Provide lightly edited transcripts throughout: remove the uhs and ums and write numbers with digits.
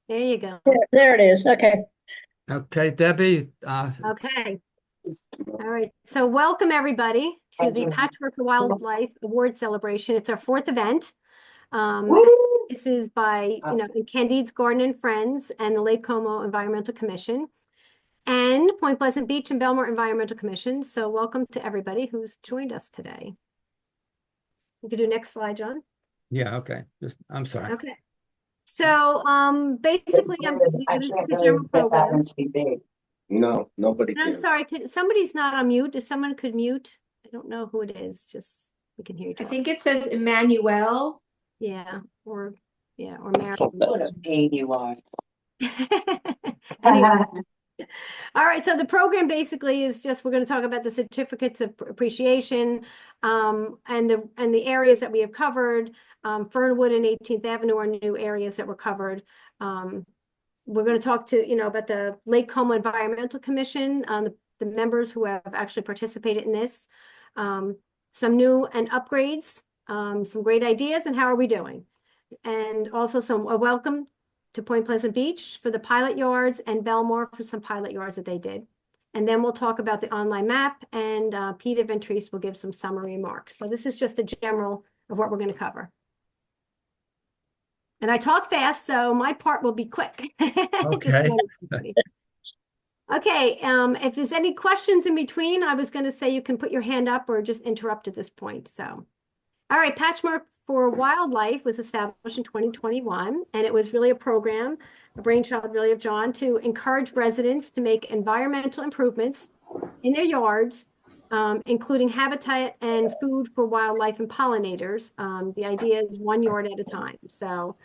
There you go. There it is. Okay. Okay, Debbie. Okay. All right. So welcome everybody to the Patchwork for Wildlife Award celebration. It's our fourth event. And this is by, Candide's Garden and Friends and the Lake Como Environmental Commission and Point Pleasant Beach and Belmar Environmental Commission. So welcome to everybody who's joined us today. You can do next slide, John. Yeah, okay. I'm sorry. Okay. So basically this is the general program. No, nobody And I'm can. sorry, somebody's not on mute. If someone could mute, I don't know who it is. Just we can hear you I talk. think it says Emmanuel. Yeah, or Mary. What a pain you are. Anyway, all right. So the program basically is just we're going to talk about the certificates of appreciation, and the areas that we have covered. Fernwood and 18th Avenue are new areas that were covered. We're going to talk to, about the Lake Como Environmental Commission, the members who have actually participated in this, some new and upgrades, some great ideas, and how are we doing? And also a welcome to Point Pleasant Beach for the pilot yards and Belmar for some pilot yards that they did. And then we'll talk about the online map, and Peter Ventris will give some summary remarks. So this is just a general of what we're going to cover. And I talk fast, so my part will be quick. Okay. Okay, if there's any questions in between, I was going to say you can put your hand up or just interrupt at this point. So, all right, Patchwork for Wildlife was established in 2021, and it was really a program, a brainchild really of John, to encourage residents to make environmental improvements in their yards, including habitat and food for wildlife and pollinators. The idea is 1 yard at a time. So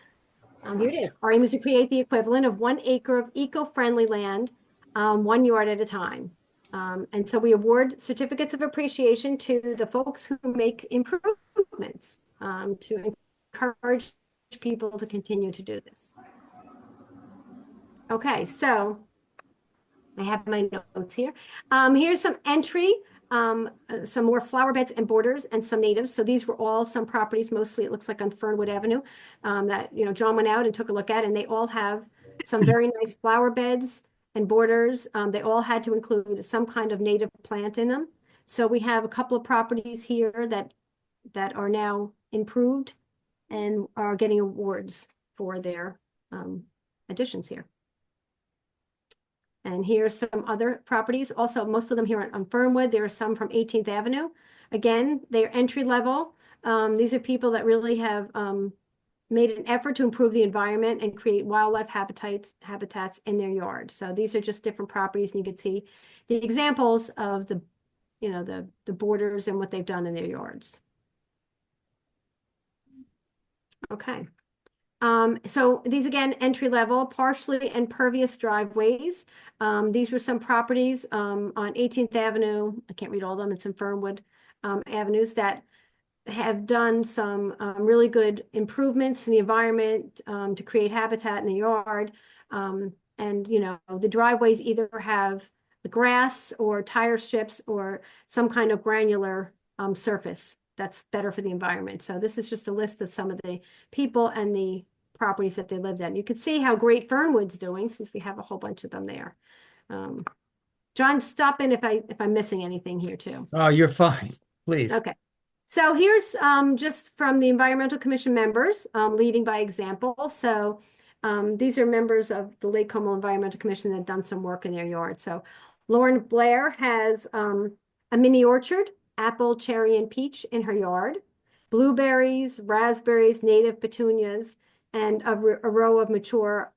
here it is. Our aim is to create the equivalent of 1 acre of eco-friendly land, 1 yard at a time. And so we award certificates of appreciation to the folks who make improvements, to encourage people to continue to do this. Okay, so I have my notes here. Here's some entry, some more flower beds and borders and some natives. So these were all some properties, mostly it looks like on Fernwood Avenue, that, John went out and took a look at, and they all have some very nice flower beds and borders. They all had to include some kind of native plant in them. So we have a couple of properties here that are now improved and are getting awards for their additions here. And here's some other properties. Also, most of them here on Fernwood. There are some from 18th Avenue. Again, they're entry level. These are people that really have made an effort to improve the environment and create wildlife habitats in their yard. So these are just different properties, and you can see the examples of the borders and what they've done in their yards. Okay. So these again, entry level, partially impervious driveways. These were some properties on 18th Avenue. I can't read all of them. It's in Fernwood avenues that have done some really good improvements in the environment to create habitat in the yard. And the driveways either have the grass or tire strips or some kind of granular surface that's better for the environment. So this is just a list of some of the people and the properties that they lived in. You can see how great Fernwood's doing since we have a whole bunch of them there. John, stop in if I'm missing anything here too. Oh, you're fine. Please. Okay. So here's just from the Environmental Commission members, leading by example. So these are members of the Lake Como Environmental Commission that have done some work in their yard. So Lauren Blair has a mini orchard, apple, cherry, and peach in her yard, blueberries, raspberries, native petunias, and a row of mature,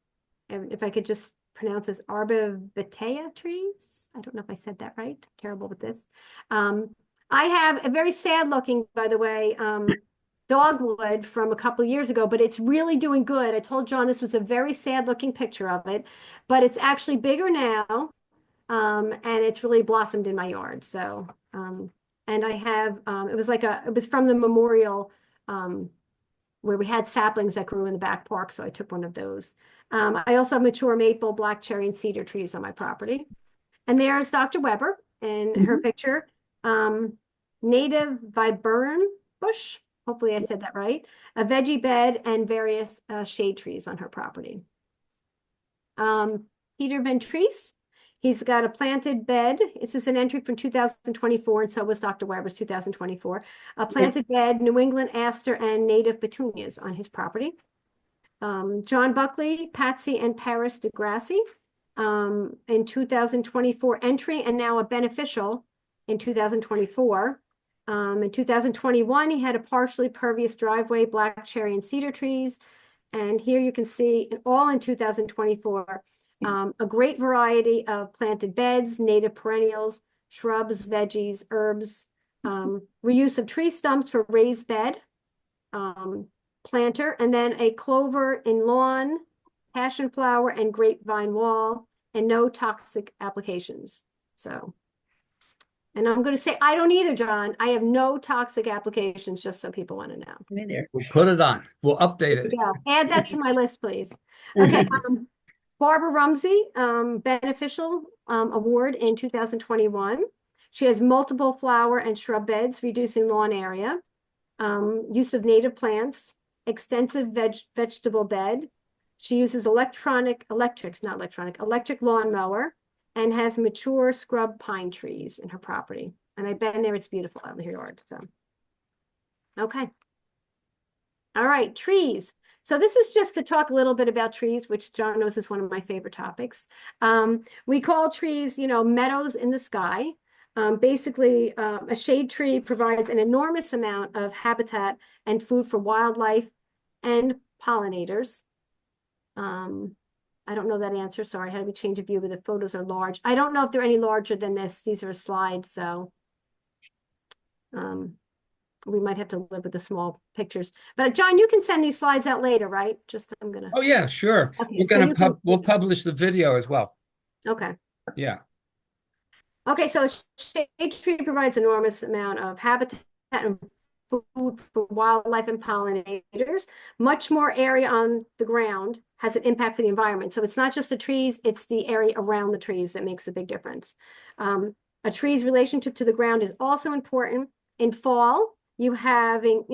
and if I could just pronounce this, arborvitae trees. I don't know if I said that right. Terrible with this. I have a very sad looking, by the way, dogwood from a couple of years ago, but it's really doing good. I told John this was a very sad looking picture of it, but it's actually bigger now. And it's really blossomed in my yard. So, and I have, it was from the memorial, where we had saplings that grew in the back park. So I took one of those. I also have mature maple, black cherry, and cedar trees on my property. And there's Dr. Weber in her picture. Native viburnum bush, hopefully I said that right, a veggie bed, and various shade trees on her property. Peter Ventris. He's got a planted bed. This is an entry from 2024, and so was Dr. Weber's 2024. A planted bed, New England aster and native petunias on his property. John Buckley, Patsy and Paris DeGrassi in 2024 entry, and now a beneficial in 2024. In 2021, he had a partially pervious driveway, black cherry and cedar trees. And here you can see, all in 2024, a great variety of planted beds, native perennials, shrubs, veggies, herbs, reuse of tree stumps for raised bed, planter, and then a clover in lawn, passion flower, and grapevine wall, and no toxic applications. So, and I'm going to say, I don't either, John. I have no toxic applications, just so people want to know. Me there. We'll put it on. We'll update it. Yeah, add that to my list, please. Okay, Barbara Rumsey, beneficial award in 2021. She has multiple flower and shrub beds, reducing lawn area, use of native plants, extensive vegetable bed. She uses electric lawnmower, and has mature scrub pine trees in her property. And I've been there, it's beautiful out in her yard, so. Okay. All right, trees. So this is just to talk a little bit about trees, which John knows is one of my favorite topics. We call trees, meadows in the sky. Basically, a shade tree provides an enormous amount of habitat and food for wildlife and pollinators. I don't know that answer. Sorry, I had to change of view, but the photos are large. I don't know if they're any larger than this. These are slides, so we might have to live with the small pictures. But John, you can send these slides out later, right? Just I'm gonna. Oh yeah, sure. Okay, We're so gonna you can- we'll publish the video as well. Okay. Yeah. Okay, so shade tree provides enormous amount of habitat and food for wildlife and pollinators. Much more area on the ground has an impact for the environment. So it's not just the trees, it's the area around the trees that makes a big difference. A tree's relationship to the ground is also important. In fall, having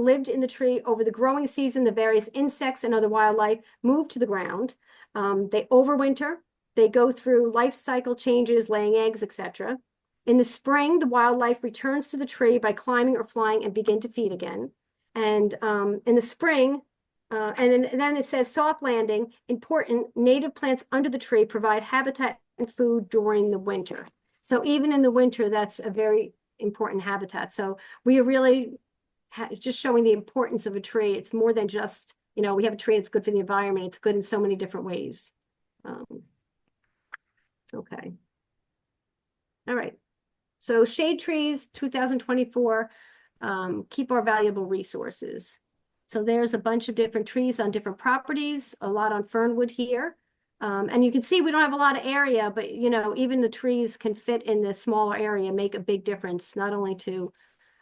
lived in the tree over the growing season, the various insects and other wildlife move to the ground. They overwinter. They go through life cycle changes, laying eggs, etc. In the spring, the wildlife returns to the tree by climbing or flying and begin to feed again. And in the spring, and then it says soft landing, important, native plants under the tree provide habitat and food during the winter. So even in the winter, that's a very important habitat. So we are really just showing the importance of a tree. It's more than just, we have a tree that's good for the environment. It's good in so many different ways. Okay. All right. So shade trees, 2024, keep our valuable resources. So there's a bunch of different trees on different properties, a lot on Fernwood here. And you can see we don't have a lot of area, but even the trees can fit in this smaller area, make a big difference, not only to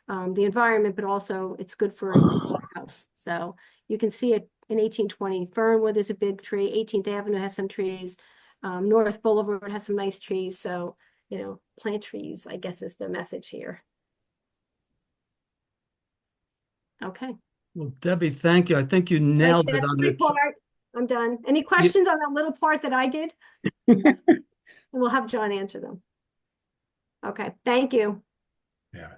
the environment, but also it's good for a house. So you can see it in 1820. Fernwood is a big tree. 18th Avenue has some trees. North Boulevard has some nice trees. So, plant trees, I guess, is the message here. Okay. Well, Debbie, thank you. I think you nailed it That's on my it. part. I'm done. Any questions on that little part that I did? We'll have John answer them. Okay, thank you. Yeah.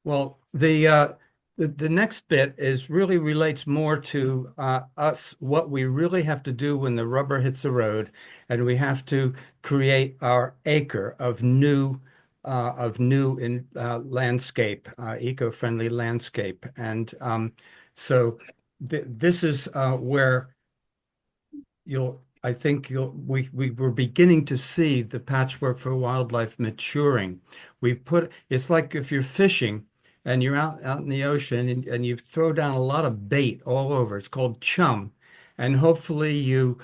Well, the next bit really relates more to us, what we really have to do when the rubber hits the road, and we have to create our acre of new landscape, eco-friendly landscape, and so this is where we were beginning to see the Patchwork for Wildlife maturing. It's like if you're fishing and you're out in the ocean and you throw down a lot of bait all over. It's called chum. And hopefully you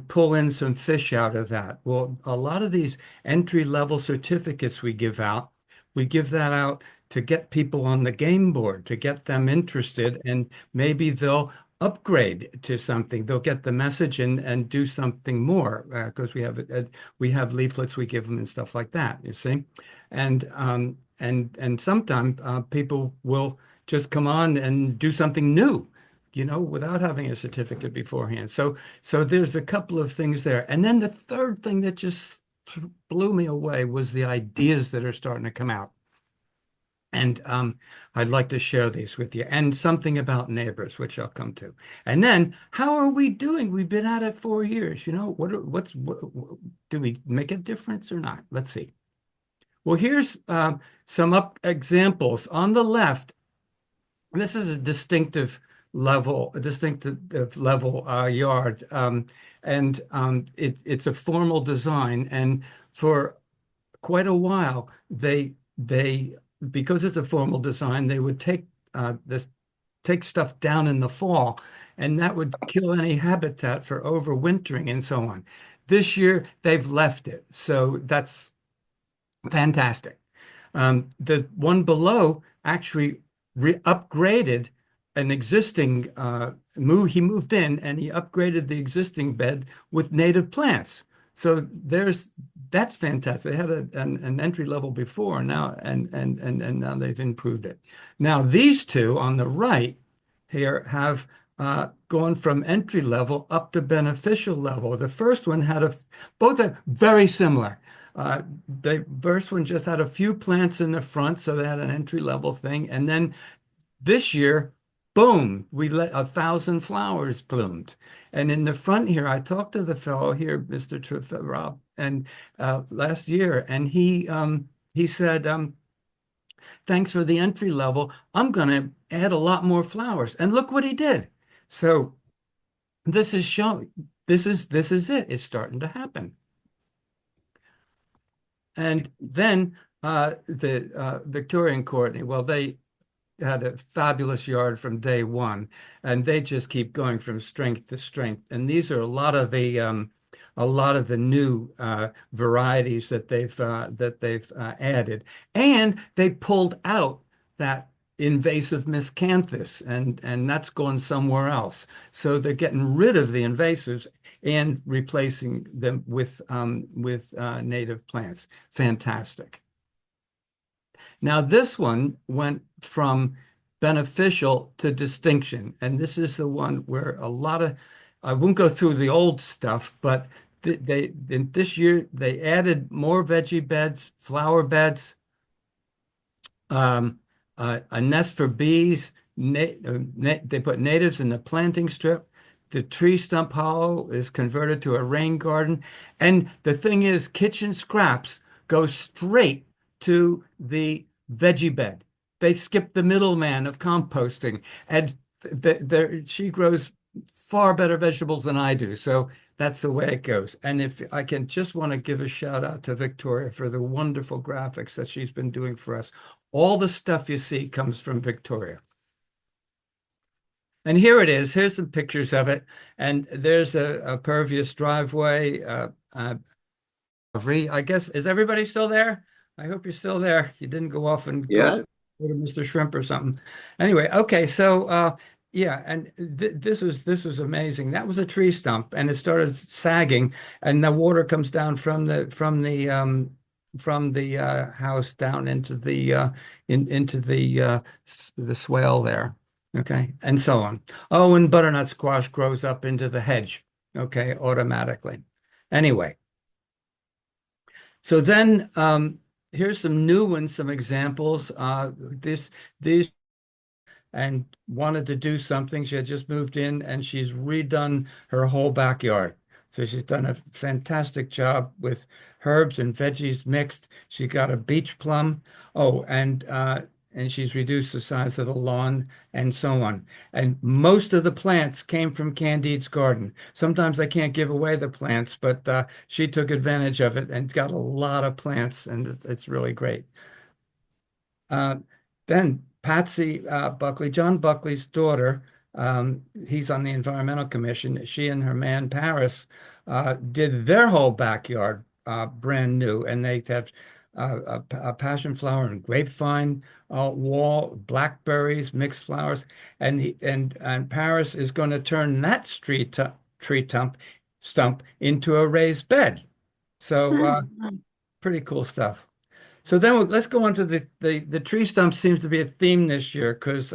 pull in some fish out of that. Well, a lot of these entry-level certificates we give that out to get people on the game board, to get them interested, and maybe they'll upgrade to something. They'll get the message and do something more because we have leaflets we give them and stuff like that. You see, and sometimes people will just come on and do something new. without having a certificate beforehand. So there's a couple of things there. And then the third thing that just blew me away was the ideas that are starting to come out. And I'd like to share these with you, and something about neighbors, which I'll come to. And then, how are we doing? We've been at it 4 years. What do we make a difference or not? Let's see. Well, here's some examples. On the left, this is a distinctive level yard, and it's a formal design. And for quite a while, they because it's a formal design, they would take stuff down in the fall, and that would kill any habitat for overwintering and so on. This year, they've left it, so that's fantastic. The one below actually upgraded an existing he moved in and he upgraded the existing bed with native plants. So that's fantastic. They had an entry level before now, and now they've improved it. Now these two on the right here have gone from entry level up to beneficial level. The first one both are very similar. The first one just had a few plants in the front, so they had an entry level thing. And then this year, boom, we let 1,000 flowers bloomed. And in the front here, I talked to the fellow here, Mr. Rob, and last year, and he said, thanks for the entry level. I'm going to add a lot more flowers. And look what he did. So this is showing, this is it. It's starting to happen. And then the Victorian Courtney, well, they had a fabulous yard from day one, and they just keep going from strength to strength. And these are a lot of the new varieties that they've added, and they pulled out that invasive miscanthus, and that's gone somewhere else. So they're getting rid of the invasives and replacing them with native plants. Fantastic. Now this one went from beneficial to distinction, and this is the one where I won't go through the old stuff, but this year they added more veggie beds, flower beds, a nest for bees. They put natives in the planting strip. The tree stump hollow is converted to a rain garden. And the thing is, kitchen scraps go straight to the veggie bed. They skip the middleman of composting. And she grows far better vegetables than I do. So that's the way it goes. And if I can just want to give a shout out to Victoria for the wonderful graphics that she's been doing for us. All the stuff you see comes from Victoria. And here it is. Here's some pictures of it. And there's a pervious driveway. I guess, is everybody still there? I hope you're still there. You didn't go off and go to Mr. Shrimp or something. Anyway, okay, so yeah, and this was amazing. That was a tree stump, and it started sagging, and the water comes down from the house down into the swale there. Okay, and so on. Oh, and butternut squash grows up into the hedge. Okay, automatically. Anyway, so then here's some new ones, some examples. These and wanted to do something. She had just moved in and she's redone her whole backyard. So she's done a fantastic job with herbs and veggies mixed. She got a beach plum. Oh, and she's reduced the size of the lawn and so on. And most of the plants came from Candide's garden. Sometimes I can't give away the plants, but she took advantage of it and got a lot of plants, and it's really great. Then Patsy Buckley, John Buckley's daughter, he's on the Environmental Commission. She and her man Paris did their whole backyard brand new, and they have a passion flower and grapevine wall, blackberries, mixed flowers, and Paris is going to turn that tree stump into a raised bed. So pretty cool stuff. So then let's go on to the tree stump seems to be a theme this year because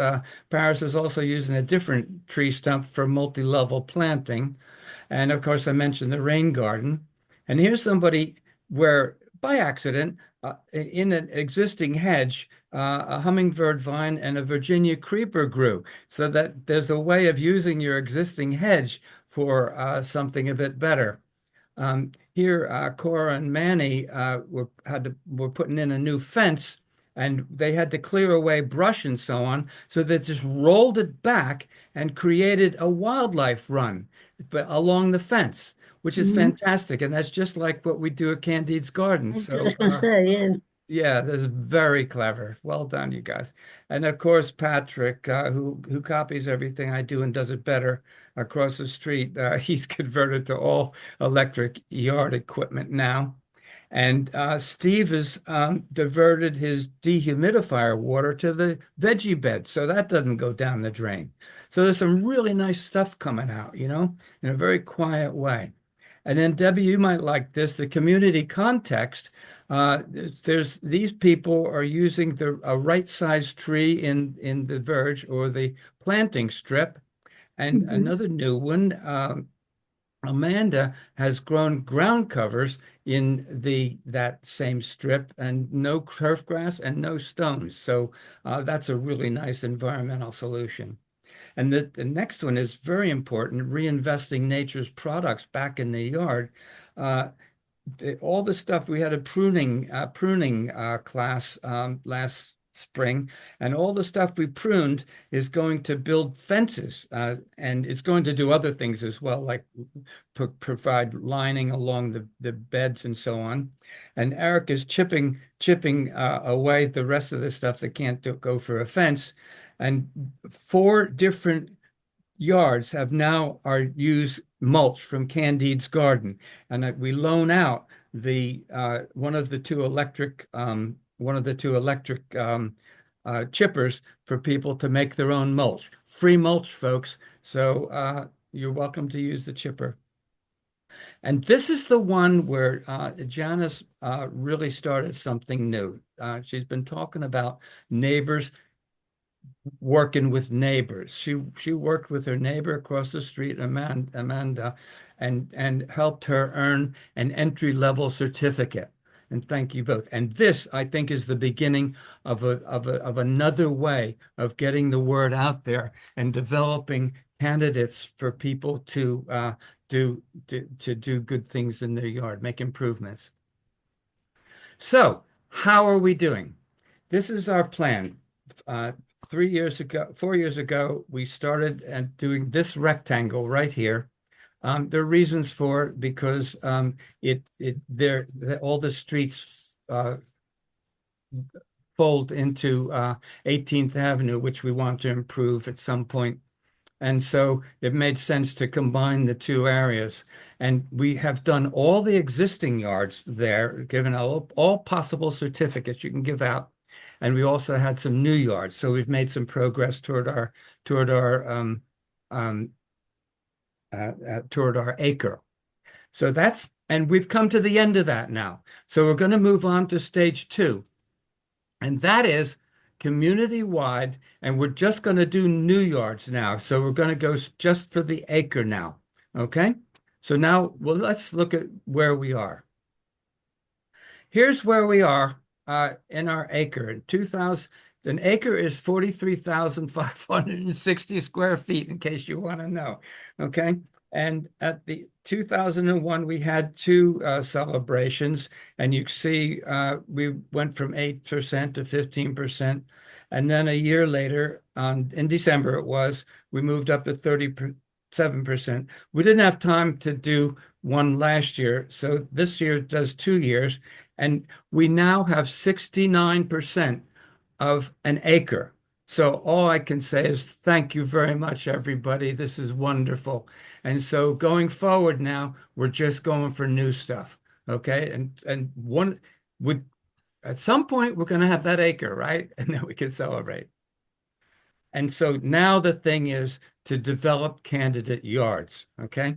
Paris is also using a different tree stump for multi-level planting. And of course, I mentioned the rain garden. And here's somebody where by accident, in an existing hedge, a hummingbird vine and a Virginia creeper grew. So that there's a way of using your existing hedge for something a bit better. Here, Cora and Manny were putting in a new fence, and they had to clear away brush and so on. So they just rolled it back and created a wildlife run, but along the fence, which is Mhm. fantastic. And that's just like what we do at Candide's Garden. I was So just gonna say, yeah. yeah, that's very clever. Well done, you guys. And of course, Patrick, who copies everything I do and does it better across the street, he's converted to all electric yard equipment now. And Steve has diverted his dehumidifier water to the veggie bed, so that doesn't go down the drain. So there's some really nice stuff coming out, in a very quiet way. And then Debbie, you might like this, the community context. There's these people are using a right-sized tree in the verge or the planting strip. And Mhm. another new one, Amanda has grown ground covers in that same strip and no turf grass and no stones. So that's a really nice environmental solution. And the next one is very important, reinvesting nature's products back in the yard. Uh, all the stuff we had a pruning class last spring, and all the stuff we pruned is going to build fences, and it's going to do other things as well, like provide lining along the beds and so on. And Eric is chipping away the rest of the stuff that can't go for a fence. And 4 different yards have now are use mulch from Candide's garden, and that we loan out the one of the two electric chippers for people to make their own mulch. Free mulch, folks. So you're welcome to use the chipper. And this is the one where Janice really started something new. She's been talking about neighbors working with neighbors. She worked with her neighbor across the street, Amanda, and helped her earn an entry-level certificate. And thank you both. And this, I think, is the beginning of another way of getting the word out there and developing candidates for people to do good things in their yard, make improvements. So, how are we doing? This is our plan. 3 years ago, 4 years ago, we started doing this rectangle right here. There are reasons for it because all the streets fold into 18th Avenue, which we want to improve at some point. And so it made sense to combine the two areas. And we have done all the existing yards there, given all possible certificates you can give out. And we also had some new yards. So we've made some progress um, toward our acre. So and we've come to the end of that now. So we're going to move on to stage 2. And that is community-wide, and we're just going to do new yards now. So we're going to go just for the acre now. Okay? So now, well, let's look at where we are. Here's where we are in our acre. An acre is 43,560 square feet, in case you want to know. Okay? And at the 2001, we had 2 celebrations, and you see we went from 8% to 15%. And then a year later, in December it was, we moved up to 37%. We didn't have time to do one last year, so this year does 2 years, and we now have 69% of an acre. So all I can say is thank you very much, everybody. This is wonderful. And so going forward now, we're just going for new stuff. Okay. And at some point we're going to have that acre, right? And then we can celebrate. And so now the thing is to develop candidate yards. Okay.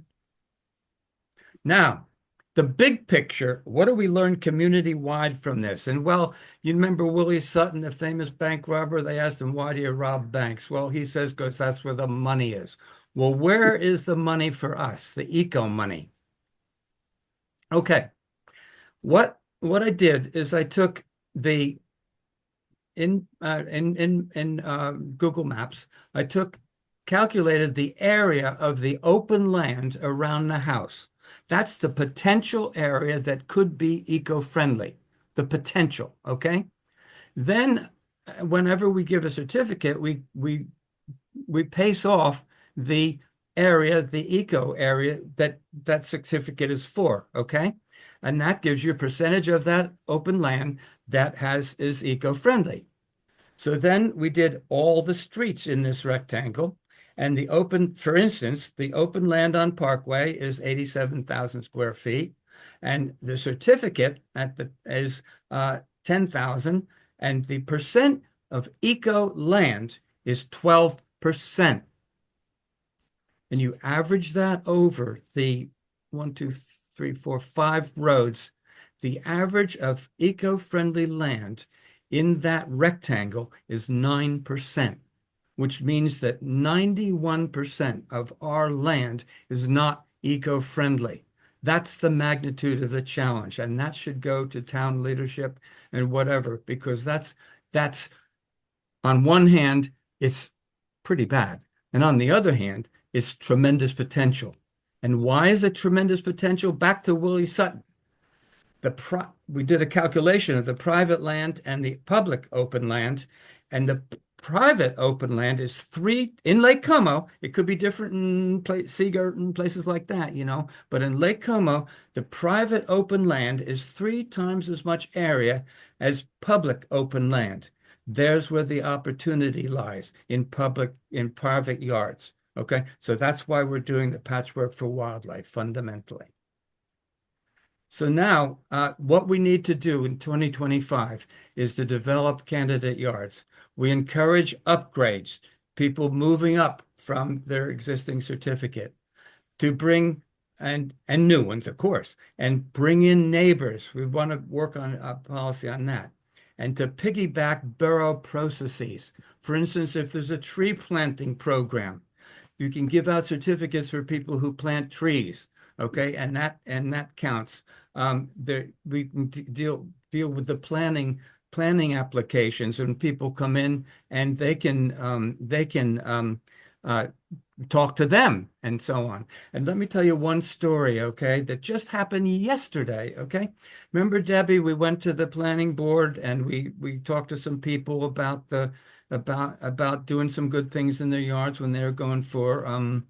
Now, the big picture, what do we learn community-wide from this? And well, you remember Willie Sutton, the famous bank robber? They asked him, why do you rob banks? Well, he says, because that's where the money is. Well, where is the money for us, the eco money? Okay, what I did is I took the in Google Maps, I calculated the area of the open land around the house. That's the potential area that could be eco-friendly, the potential, okay? Then whenever we give a certificate, we pace off the area, the eco area that certificate is for, okay? And that gives you a percentage of that open land that is eco-friendly. So then we did all the streets in this rectangle, and for instance, the open land on Parkway is 87,000 square feet, and the certificate is 10,000, and the percent of eco land is 12%. And you average that over the 1, 2, 3, 4, 5 roads, the average of eco-friendly land in that rectangle is 9%, which means that 91% of our land is not eco-friendly. That's the magnitude of the challenge, and that should go to town leadership and whatever, because that's on one hand, it's pretty bad, and on the other hand, it's tremendous potential. And why is it tremendous potential? Back to Willie Sutton. We did a calculation of the private land and the public open land, and the private open land is in Lake Como. It could be different in Seagirt and places like that, but in Lake Como, the private open land is 3 times as much area as public open land. There's where the opportunity lies, in private yards. Okay, so that's why we're doing the Patchwork for Wildlife fundamentally. So now, what we need to do in 2025 is to develop candidate yards. We encourage upgrades, people moving up from their existing certificate, to bring and new ones, of course, and bring in neighbors. We want to work on a policy on that, and to piggyback borough processes. For instance, if there's a tree planting program, you can give out certificates for people who plant trees. Okay, and that counts. We can deal with the planning applications, and people come in and they can talk to them and so on. And let me tell you one story, okay, that just happened yesterday. Okay, remember, Debbie, we went to the planning board and we talked to some people about doing some good things in their yards when they're going for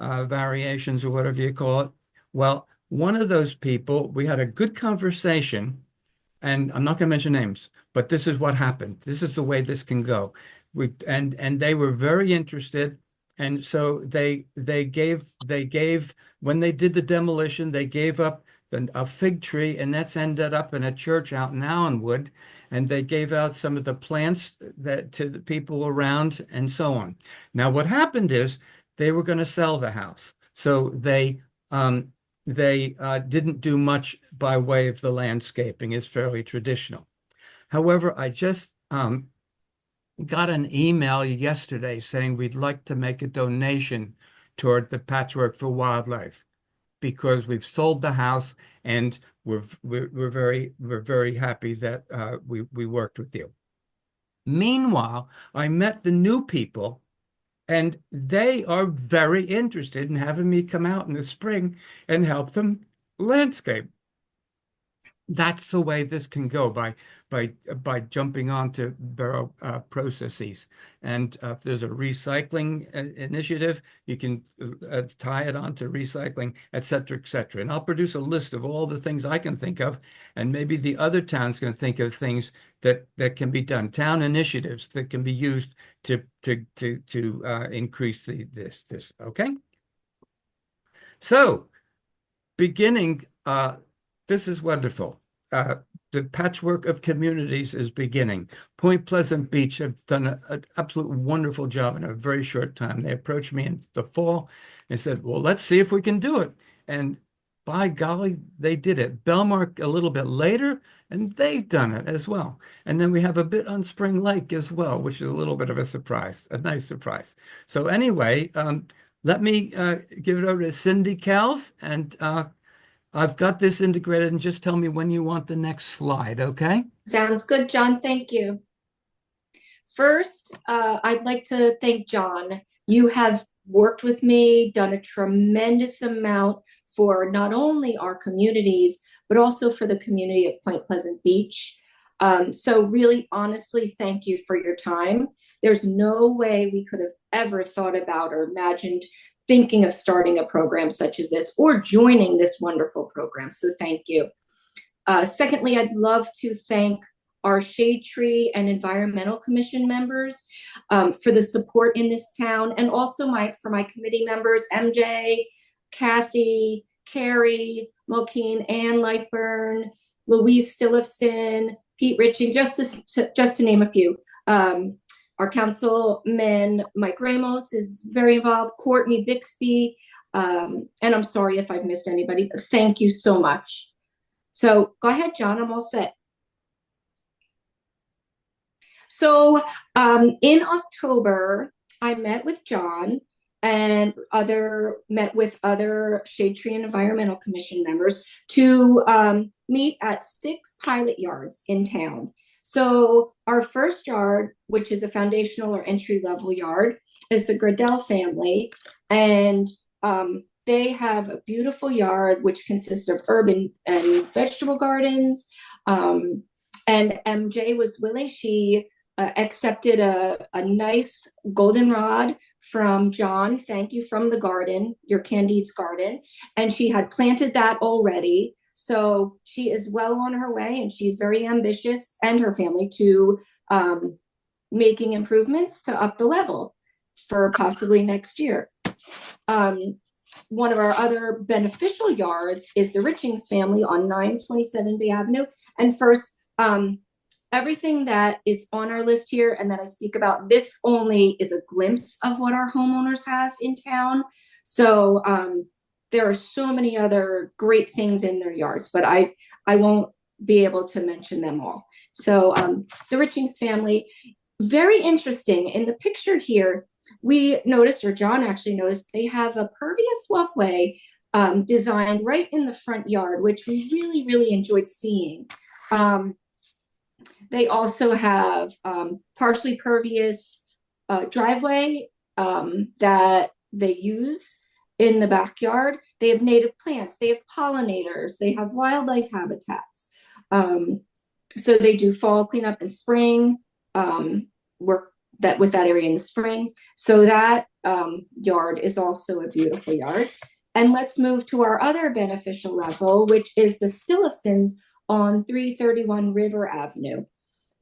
variations or whatever you call it. Well, one of those people, we had a good conversation, and I'm not going to mention names, but this is what happened. This is the way this can go. And they were very interested, and so they gave when they did the demolition, they gave up a fig tree, and that's ended up in a church out in Allenwood, and they gave out some of the plants to the people around, and so on. Now, what happened is they were going to sell the house, so they didn't do much by way of the landscaping. It's fairly traditional. However, I just got an email yesterday saying we'd like to make a donation toward the Patchwork for Wildlife because we've sold the house, and we're very happy that we worked with you. Meanwhile, I met the new people, and they are very interested in having me come out in the spring and help them landscape. That's the way this can go, by jumping onto borough processes. And if there's a recycling initiative, you can tie it onto recycling, et cetera, et cetera. And I'll produce a list of all the things I can think of, and maybe the other towns can think of things that can be done, town initiatives that can be used to increase this. Okay. So, beginning. This is wonderful. The patchwork of communities is beginning. Point Pleasant Beach have done an absolute wonderful job in a very short time. They approached me in the fall and said, well, let's see if we can do it. And by golly, they did it. Belmar a little bit later, and they've done it as well. And then we have a bit on Spring Lake as well, which is a little bit of a surprise, a nice surprise. So anyway, let me give it over to Cindy Kells, and I've got this integrated, and just tell me when you want the next slide, okay? Sounds good, John. Thank you. First, I'd like to thank John. You have worked with me, done a tremendous amount for not only our communities, but also for the community of Point Pleasant Beach. So really, honestly, thank you for your time. There's no way we could have ever thought about or imagined thinking of starting a program such as this or joining this wonderful program. So thank you. Secondly, I'd love to thank our Shade Tree and Environmental Commission members for the support in this town, and also for my committee members, MJ, Kathy, Carrie, Mulkeen, Ann Lightburn, Louise Stillifson, Pete Riching, just to name a few. Our councilman, Mike Ramos, is very involved, Courtney Bixby, and I'm sorry if I've missed anybody. Thank you so much. So go ahead, John, I'm all set. So in October, I met with John and met with other Shade Tree and Environmental Commission members to meet at 6 pilot yards in town. So our first yard, which is a foundational or entry-level yard, is the Gradell family, and they have a beautiful yard which consists of urban and vegetable gardens. And MJ was willing. She accepted a nice goldenrod from John. Thank you, from the garden, your Candide's garden. And she had planted that already. So she is well on her way, and she's very ambitious, and her family, to making improvements to up the level for possibly next year. One of our other beneficial yards is the Richings family on 927 Bay Avenue. And first, everything that is on our list here and that I speak about, this only is a glimpse of what our homeowners have in town. So there are so many other great things in their yards, but I won't be able to mention them all. So the Richings family, very interesting. In the picture here, we noticed, or John actually noticed, they have a pervious walkway designed right in the front yard, which we really, really enjoyed seeing. They also have partially pervious driveway that they use in the backyard. They have native plants, they have pollinators, they have wildlife habitats. So they do fall cleanup in spring, work with that area in the spring. So that yard is also a beautiful yard. And let's move to our other beneficial level, which is the Stillifsons on 331 River Avenue.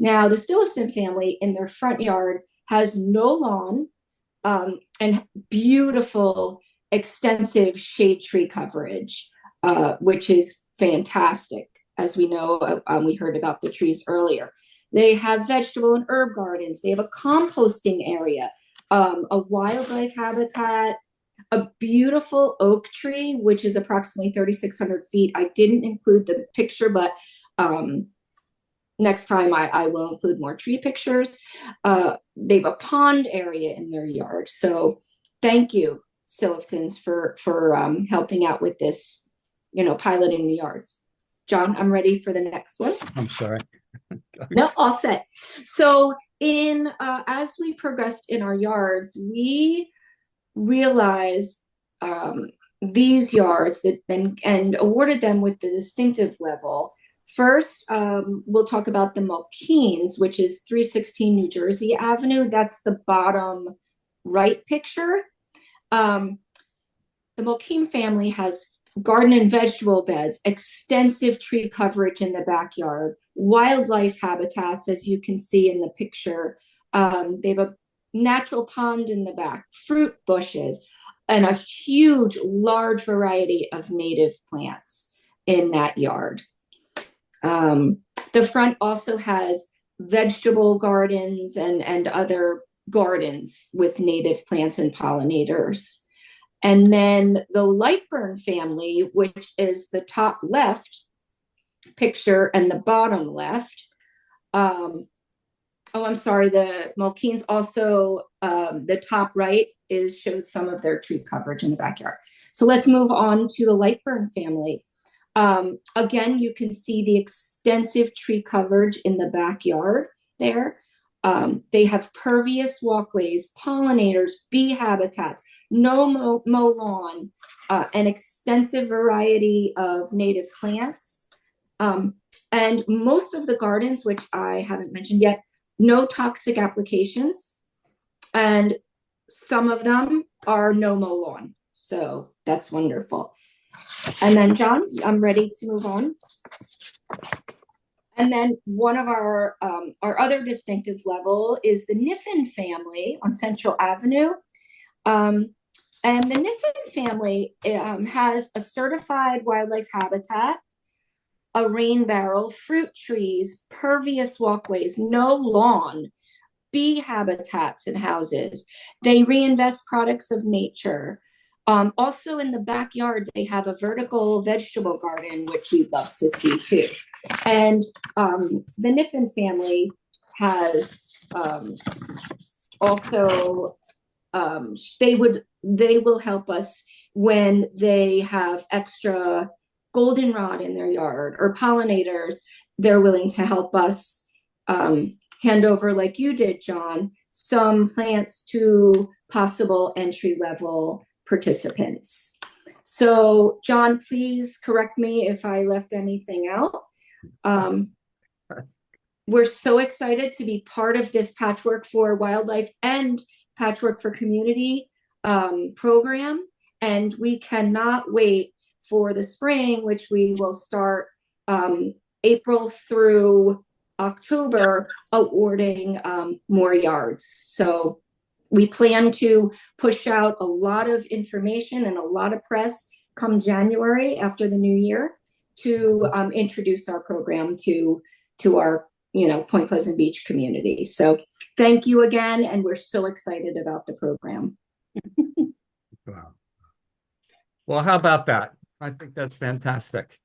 Now, the Stillifson family in their front yard has no lawn and beautiful, extensive shade tree coverage, which is fantastic. As we know, we heard about the trees earlier. They have vegetable and herb gardens. They have a composting area, a wildlife habitat, a beautiful oak tree, which is approximately 3,600 feet. I didn't include the picture, but next time I will include more tree pictures. They have a pond area in their yard. So thank you, Stillifsons, for helping out with this, piloting the yards. John, I'm ready for the next one. I'm sorry. No, all set. So as we progressed in our yards, we realized these yards and awarded them with the distinctive level. First, we'll talk about the Mulkeens, which is 316 New Jersey Avenue. That's the bottom right picture. The Mulkeen family has garden and vegetable beds, extensive tree coverage in the backyard, wildlife habitats, as you can see in the picture. They have a natural pond in the back, fruit bushes, and a huge, large variety of native plants in that yard. The front also has vegetable gardens and other gardens with native plants and pollinators. And then the Lightburn family, which is the top left picture and the bottom left. Oh, I'm sorry. The Mulkeens also, the top right shows some of their tree coverage in the backyard. So let's move on to the Lightburn family. Again, you can see the extensive tree coverage in the backyard there. They have pervious walkways, pollinators, bee habitats, no mow lawn, an extensive variety of native plants. And most of the gardens, which I haven't mentioned yet, no toxic applications. And some of them are no mow lawn. So that's wonderful. And then, John, I'm ready to move on. And then one of our other distinctive level is the Niffen family on Central Avenue. And the Niffen family has a certified wildlife habitat, a rain barrel, fruit trees, pervious walkways, no lawn, bee habitats and houses. They reinvest products of nature. Also in the backyard, they have a vertical vegetable garden, which we'd love to see too. And the Niffen family has also, they will help us when they have extra goldenrod in their yard or pollinators. They're willing to help us hand over, like you did, John, some plants to possible entry-level participants. So, John, please correct me if I left anything out. We're so excited to be part of this Patchwork for Wildlife and Patchwork for Community program, and we cannot wait for the spring, which we will start April through October, awarding more yards. So we plan to push out a lot of information and a lot of press come January after the new year to introduce our program to our Point Pleasant Beach community. So thank you again, and we're so excited about the program. Wow. Well, how about that? I think that's fantastic.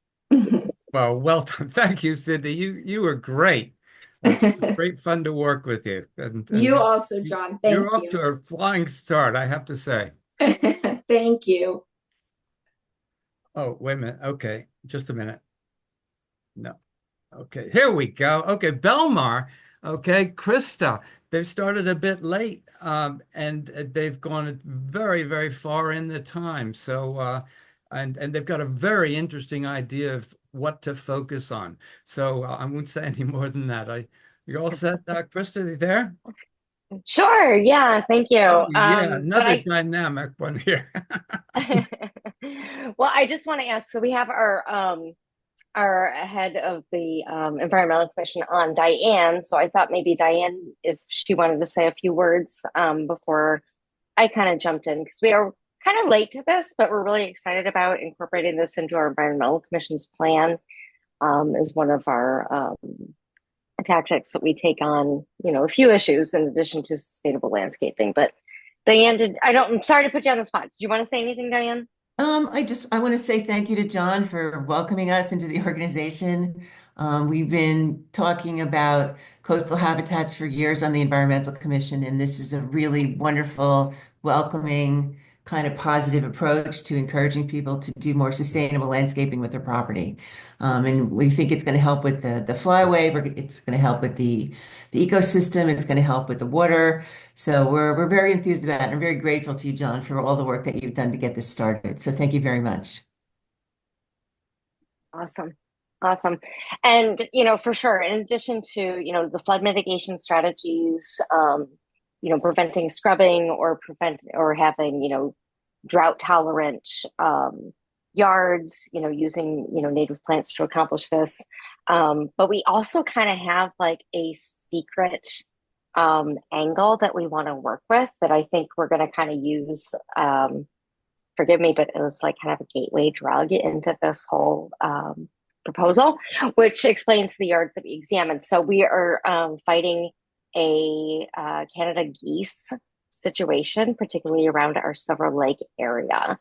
Well done. Thank you, Cindy. You were great. It's great fun to work with you. And you also, John. Thank you. You're off to a flying start, I have to say. Thank you. Oh, wait a minute. Okay, just a minute. No. Okay, here we go. Okay, Belmar. Okay, Krista. They've started a bit late, and they've gone very, very far in the time. So, and they've got a very interesting idea of what to focus on. So I won't say any more than that. You're all set, Krista? You there? Sure. Yeah. Thank you. Oh, yeah, another dynamic one here. Well, I just want to ask. So we have our head of the Environmental Commission on, Diane. So I thought maybe Diane, if she wanted to say a few words before I kind of jumped in, because we are kind of late to this, but we're really excited about incorporating this into our Environmental Commission's plan as one of our tactics that we take on, a few issues in addition to sustainable landscaping. But Diane, I'm sorry to put you on the spot. Did you want to say anything, Diane? I want to say thank you to John for welcoming us into the organization. We've been talking about coastal habitats for years on the Environmental Commission, and this is a really wonderful, welcoming, kind of positive approach to encouraging people to do more sustainable landscaping with their property. And we think it's going to help with the flyway. It's going to help with the ecosystem. It's going to help with the water. So we're very enthused about it. And I'm very grateful to you, John, for all the work that you've done to get this started. So thank you very much. Awesome. And, for sure, in addition to, the flood mitigation strategies, preventing scrubbing or having, drought tolerant yards, using, native plants to accomplish this. But we also kind of have like a secret angle that we want to work with that I think we're going to kind of use, forgive me, but it was like kind of a gateway drug into this whole proposal, which explains the yards that we examined. So we are fighting a Canada geese situation, particularly around our Silver Lake area.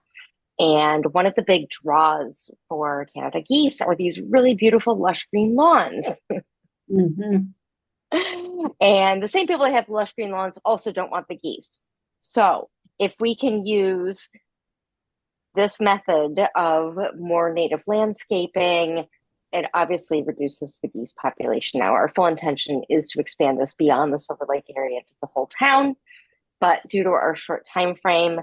And one of the big draws for Canada geese are these really beautiful lush green lawns. Mhm. And the same people that have the lush green lawns also don't want the geese. So if we can use this method of more native landscaping, it obviously reduces the geese population. Now, our full intention is to expand this beyond the Silver Lake area to the whole town, but due to our short time frame,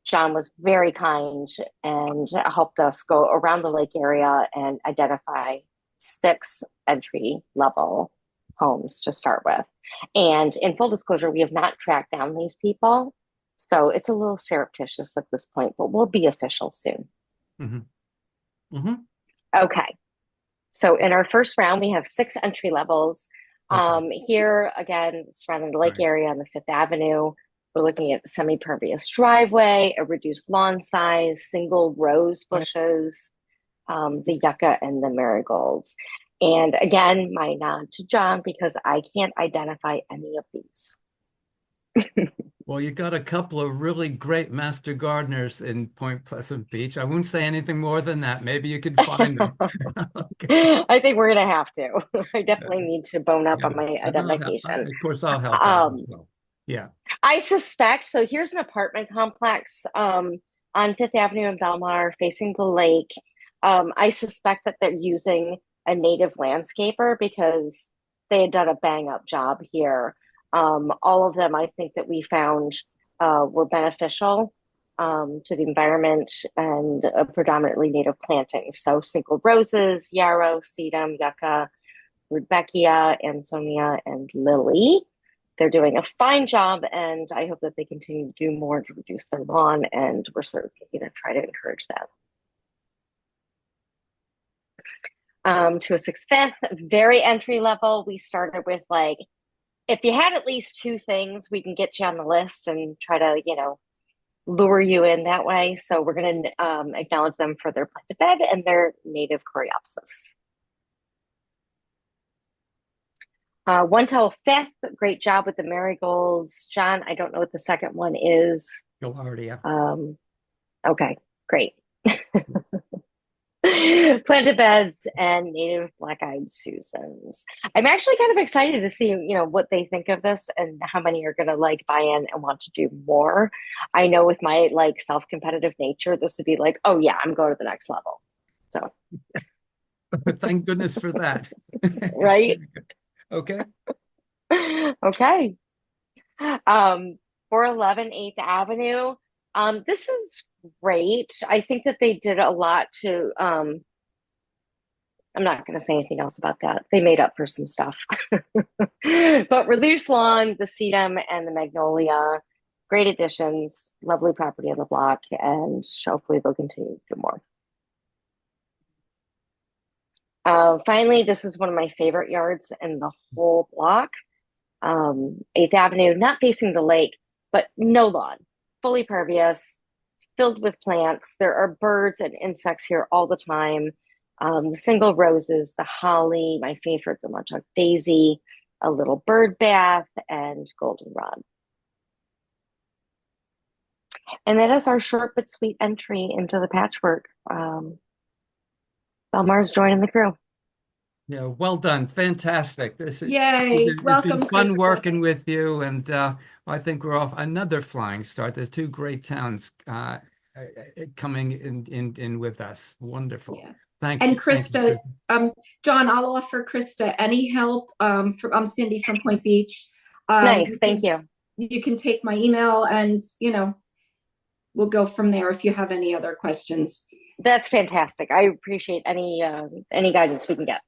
John was very kind and helped us go around the lake area and identify 6 entry level homes to start with. And in full disclosure, we have not tracked down these people. So it's a little surreptitious at this point, but we'll be official soon. Mm-hmm. Mm-hmm. Okay. So in our first round, we have 6 entry levels. Okay. Here, again, surrounding the lake Right. area on the 5th Avenue, we're looking at semi-pervious driveway, a reduced lawn size, single rose bushes, the yucca and the marigolds. And again, my nod to John because I can't identify any of these. Well, you got a couple of really great master gardeners in Point Pleasant Beach. I won't say anything more than that. Maybe you could find them. Okay. I think we're gonna have to. I definitely need to bone up Yeah. on my And identification. of course, I'll help out as well. Yeah. I suspect so. Here's an apartment complex on 5th Avenue in Belmar facing the lake. I suspect that they're using a native landscaper because they had done a bang up job here. All of them, I think that we found were beneficial to the environment and predominantly native plantings. So single roses, yarrow, sedum, yucca, rudbeckia, ansonia, and lily. They're doing a fine job, and I hope that they continue to do more to reduce their lawn, and we're certainly going to try to encourage that. To a 6/5, very entry level. We started with like, if you had at least 2 things, we can get you on the list and try to, lure you in that way. So we're going to acknowledge them for their planted bed and their native coreopsis. 1 till 5th, great job with the marigolds. John, I don't know what the second one is. Gaillardia. Okay, great. Planted beds and native black-eyed Susans. I'm actually kind of excited to see, what they think of this and how many are going to buy in and want to do more. I know with my self-competitive nature, this would be like, oh yeah, I'm going to the next level. So, Thank goodness for that. right? Okay. Okay. 411 8th Avenue. This is great. I think that they did a lot to, I'm not going to say anything else about that. They made up for some stuff. But reduced lawn, the sedum, and the magnolia, great additions, lovely property on the block, and hopefully they'll continue to do more. Finally, this is one of my favorite yards in the whole block. 8th Avenue, not facing the lake, but no lawn, fully pervious, filled with plants. There are birds and insects here all the time. The single roses, the holly, my favorite, the Montauk daisy, a little bird bath, and goldenrod. And that is our short but sweet entry into the patchwork. Belmar's joining the crew. Yeah, well done. Fantastic. Yay. It's Welcome, been fun Krista. working with you, and I think we're off another flying start. There's 2 great towns coming in with us. Wonderful. Yeah. Thank And you. Thank you. Krista, John, I'll offer Krista any help. I'm Cindy from Point Beach. Nice, thank you. You can take my email and, we'll go from there if you have any other questions. That's fantastic. I appreciate any guidance we can get.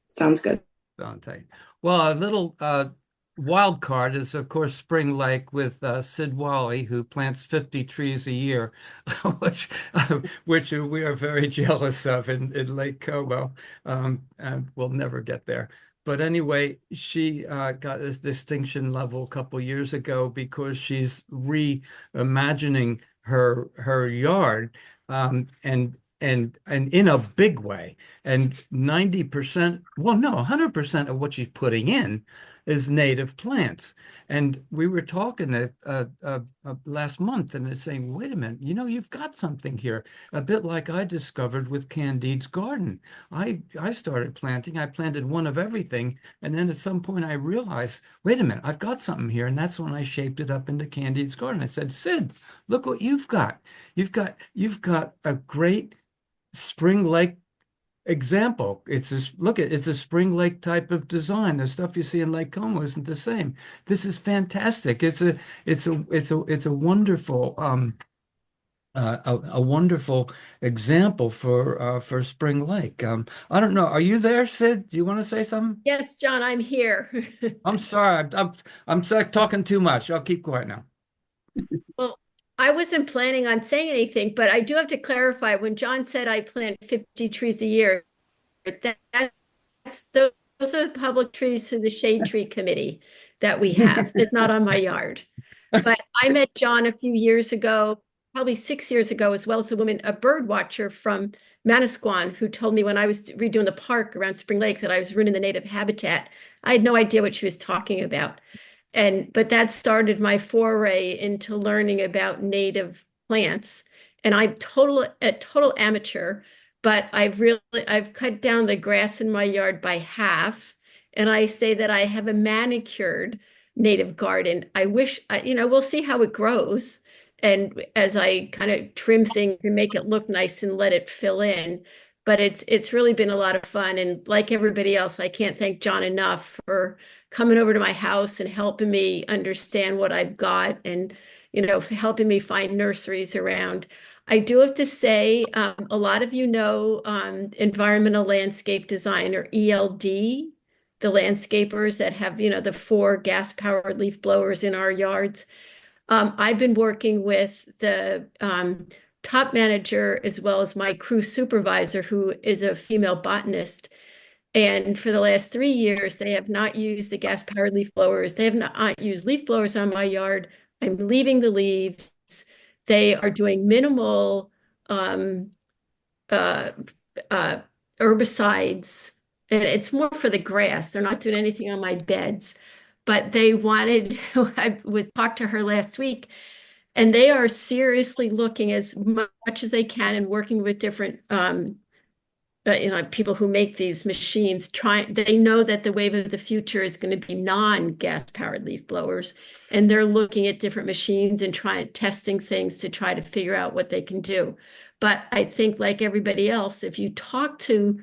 Sounds good. Dante. Well, a little wild card is, of course, Spring Lake with Sid Wally, who plants 50 trees a year, which we are very jealous of in Lake Como. And we'll never get there. But anyway, she got this distinction level a couple years ago because she's reimagining her yard and in a big way. And 90%, well, no, 100% of what she's putting in is native plants. And we were talking last month, and it's saying, wait a minute, you know, you've got something here, a bit like I discovered with Candide's garden. I started planting, I planted one of everything, and then at some point I realized, wait a minute, I've got something here, and that's when I shaped it up into Candide's garden. I said, Sid, look what you've got. You've got a great Spring Lake example. It's a Spring Lake type of design. The stuff you see in Lake Como isn't the same. This is fantastic. It's a wonderful a wonderful example for Spring Lake. I don't know. Are you there, Sid? Do you want to say something? Yes, John, I'm here. I'm sorry. I'm talking too much. I'll keep quiet now. Well, I wasn't planning on saying anything, but I do have to clarify, when John said I plant 50 trees a year, those are the public trees through the Shade Tree Committee that we have. It's not on my yard. But I met John a few years ago, probably 6 years ago, as well as a bird watcher from Manasquan, who told me when I was redoing the park around Spring Lake that I was ruining the native habitat. I had no idea what she was talking about. But that started my foray into learning about native plants. And I'm a total amateur, but I've cut down the grass in my yard by half. And I say that I have a manicured native garden. We'll see how it grows. And as I kind of trim things and make it look nice and let it fill in. But it's really been a lot of fun. And like everybody else, I can't thank John enough for coming over to my house and helping me understand what I've got, and helping me find nurseries around. I do have to say, a lot of environmental landscape design, or ELD, the landscapers that have the 4 gas-powered leaf blowers in our yards. I've been working with the top manager as well as my crew supervisor, who is a female botanist. And for the last 3 years, they have not used the gas-powered leaf blowers. They have not used leaf blowers on my yard. I'm leaving the leaves. They are doing minimal herbicides, and it's more for the grass. They're not doing anything on my beds. But they talked to her last week, and they are seriously looking as much as they can and working with different people who make these machines. They know that the wave of the future is going to be non-gas powered leaf blowers, and they're looking at different machines and testing things to try to figure out what they can do. But I think, like everybody else, if you talk to,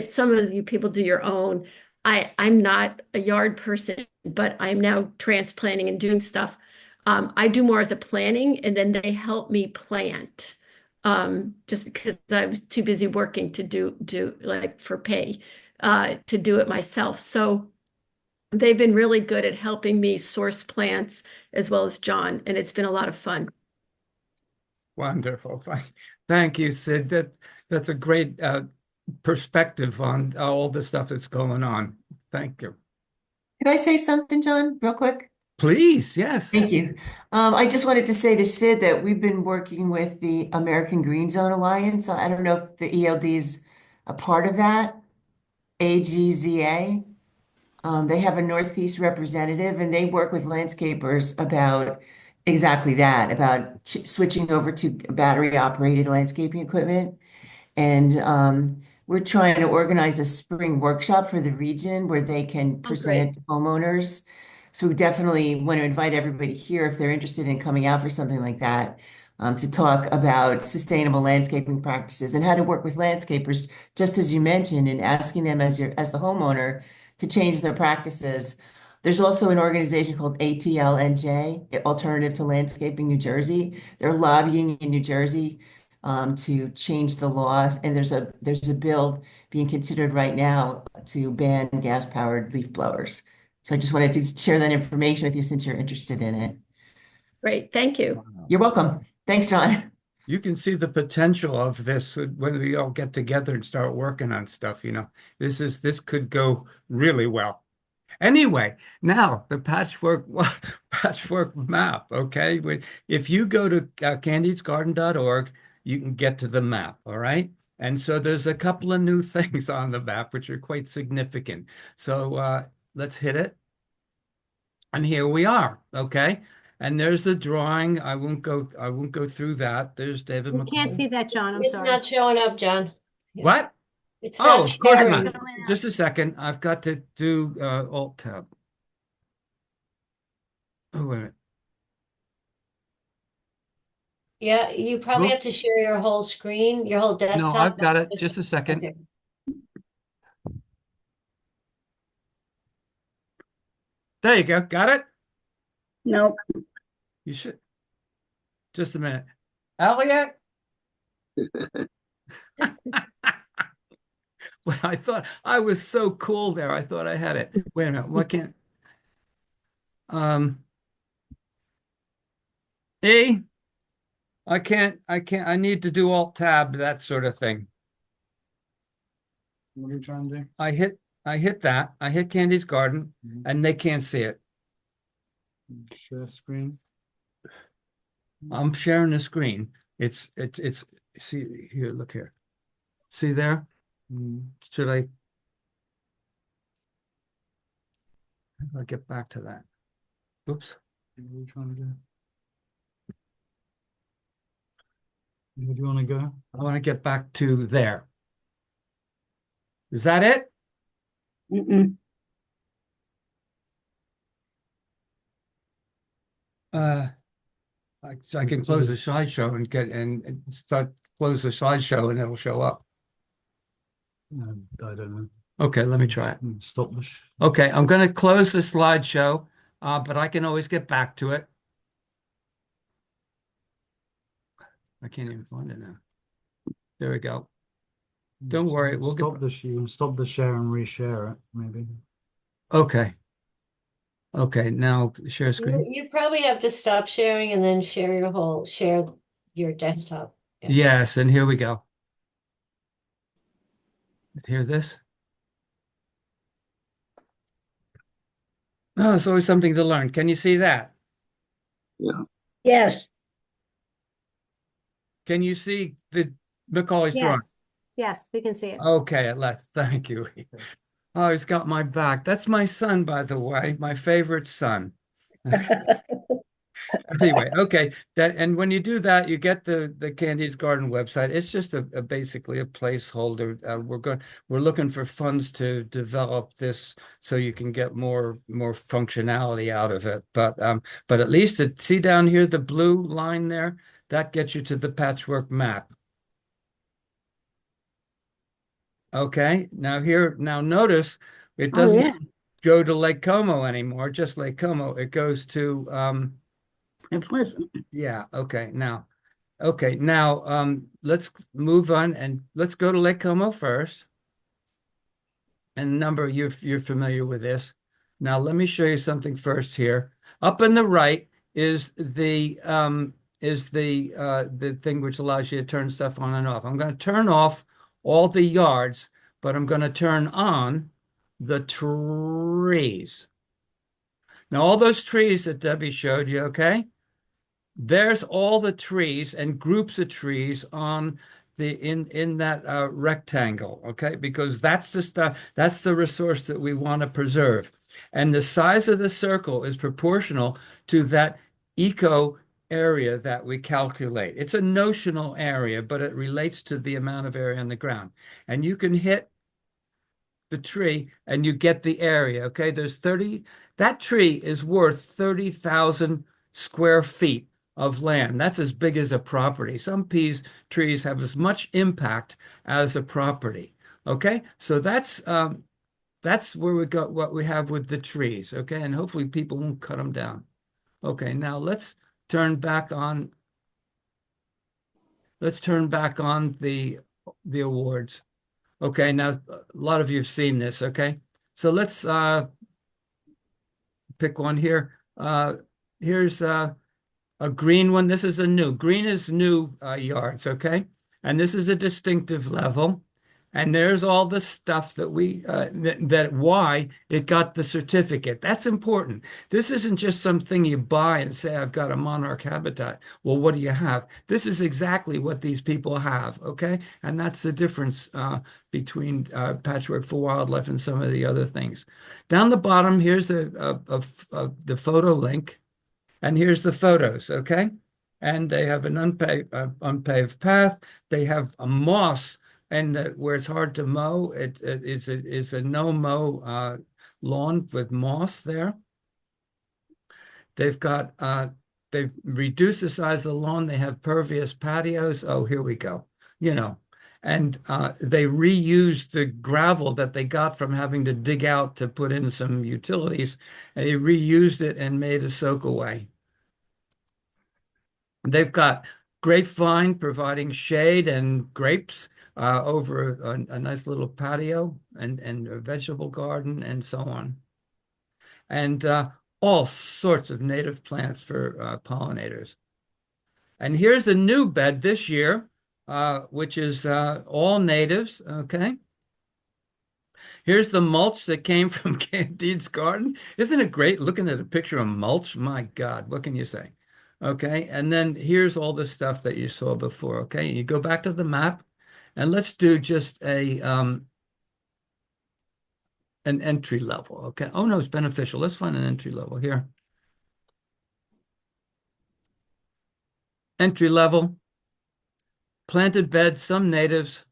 some of you people do your own. I'm not a yard person, but I'm now transplanting and doing stuff. I do more of the planning, and then they help me plant. Just because I was too busy working to do like for pay, to do it myself. So they've been really good at helping me source plants, as well as John, and it's been a lot of fun. Wonderful. Thank you, Sid. That's a great perspective on all the stuff that's going on. Thank you. Can I say something, John, real quick? Please, yes. Thank you. I just wanted to say to Sid that we've been working with the American Green Zone Alliance. I don't know if the ELD is a part of that, AGZA. They have a Northeast representative, and they work with landscapers about exactly that, about switching over to battery-operated landscaping equipment. And we're trying to organize a spring workshop for the region where they can present it to homeowners. So we definitely want to invite everybody here if they're interested in coming out for something like that, to talk about sustainable landscaping practices and how to work with landscapers, just as you mentioned, and asking them as the homeowner to change their practices. There's also an organization called ATLNJ, Alternative to Landscaping New Jersey. They're lobbying in New Jersey to change the laws, and there's a bill being considered right now to ban gas-powered leaf blowers. So I just wanted to share that information with you since you're interested in it. Great, thank you. Wow. You're welcome. Thanks, John. You can see the potential of this when we all get together and start working on stuff. This could go really well. Anyway, now the patchwork map. Okay, if you go to candidesgarden.org, you can get to the map. All right. And so there's a couple of new things on the map which are quite significant. So let's hit it. And here we are, okay? And there's the drawing. I won't go through that. There's David We can't McCall. see that, John. I'm It's sorry. not showing up, John. What? It's Oh, not of course sharing. not. Just a second. I've got to do Alt Tab. Oh, wait a minute. Yeah, you probably Nope. have to share your whole screen, your whole No, desktop. I've got it. Just a second. Okay. There you go. Got it? Nope. You should. Just a minute. Elliot? Well, I thought I was so cool there. I thought I had it. Wait a minute. Why can't E? I can't. I need to do Alt Tab, that sort of thing. What are you trying to do? I hit that. I hit Candy's Garden, and they can't see it. Share screen. I'm sharing the screen. It's see here, look here. See there? Should I how do I get back to that? Oops. What are you trying to do? Where do you want to go? I want to get back to there. Is that it? Mm-mm. I can close the slideshow and and start close the slideshow and it'll show up. I don't know. Okay, let me try it. Stop this. Okay, I'm going to close the slideshow, but I can always get back to it. I can't even find it now. There we go. Don't worry, we'll stop get. You can stop the share and reshare it, maybe. Okay. Okay, now share screen. You probably have to stop sharing and then share your desktop. Yeah. Yes, and here we go. Hear this? Oh, it's always something to learn. Can you see that? Yes. Can you see the Macaulay's drawing? Yes. Yes, we can see it. Okay, thank you. Oh, he's got my back. That's my son, by the way, my favorite son. Anyway, okay. And when you do that, you get the Candy's Garden website. It's just basically a placeholder. We're looking for funds to develop this so you can get more functionality out of it. But at least see down here the blue line there, that gets you to the patchwork map. Okay, now notice it doesn't go to Lake Como anymore, just Lake Como. It goes to Pleasant. yeah, okay. Now let's move on and let's go to Lake Como first. And number you're familiar with this. Now let me show you something first here. Up in the right is the thing which allows you to turn stuff on and off. I'm going to turn off all the yards, but I'm going to turn on the trees. Now, all those trees that Debbie showed you, okay? There's all the trees and groups of trees on in that rectangle, okay? Because that's the stuff, that's the resource that we want to preserve. And the size of the circle is proportional to that eco area that we calculate. It's a notional area, but it relates to the amount of area on the ground. And you can hit the tree and you get the area, okay? That tree is worth 30,000 square feet of land. That's as big as a property. Some trees have as much impact as a property, okay? So that's where we got what we have with the trees, okay? And hopefully people won't cut them down. Okay, now let's turn back on the awards. Okay, now a lot of you have seen this, okay? So let's pick one here. Here's a green one. This is green is new yards, okay? And this is a distinctive level. And there's all the stuff that that why it got the certificate. That's important. This isn't just something you buy and say, I've got a monarch habitat. Well, what do you have? This is exactly what these people have, okay? And that's the difference between Patchwork for Wildlife and some of the other things. Down the bottom, here's the photo link, and here's the photos, okay? And they have an unpaved path. They have a moss, and where it's hard to mow, it is a no-mow lawn with moss there. They've reduced the size of the lawn. They have pervious patios. Oh, here we go. And they reused the gravel that they got from having to dig out to put in some utilities. And they reused it and made a soak away. They've got grapevine providing shade and grapes over a nice little patio and a vegetable garden and so on. And all sorts of native plants for pollinators. And here's a new bed this year, which is all natives, okay? Here's the mulch that came from Candide's garden. Isn't it great looking at a picture of mulch? My God, what can you say? Okay, and then here's all the stuff that you saw before, okay? You go back to the map, and let's do just an entry level, okay? Oh, no, it's beneficial. Let's find an entry level here. Entry level, planted beds, some natives,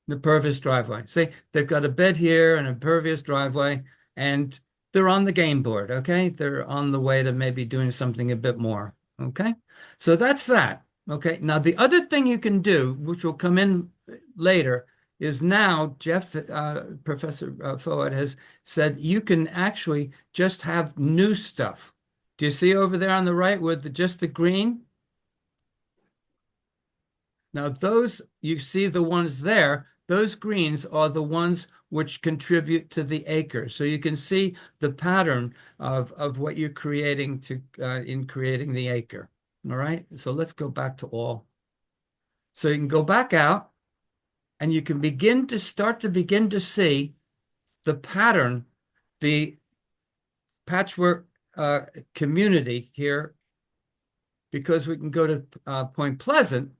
the pervious driveway. See, they've got a bed here and a pervious driveway, and they're on the game board, okay? They're on the way to maybe doing something a bit more, okay? So that's that, okay? Now, the other thing you can do, which will come in later, is now Professor Fouad has said you can actually just have new stuff. Do you see over there on the right with just the green? Now, those, you see the ones there, those greens are the ones which contribute to the acre. So you can see the pattern of what you're creating in creating the acre. All right, so let's go back to all. So you can go back out and you can begin to see the pattern, the patchwork community here, because we can go to Point Pleasant,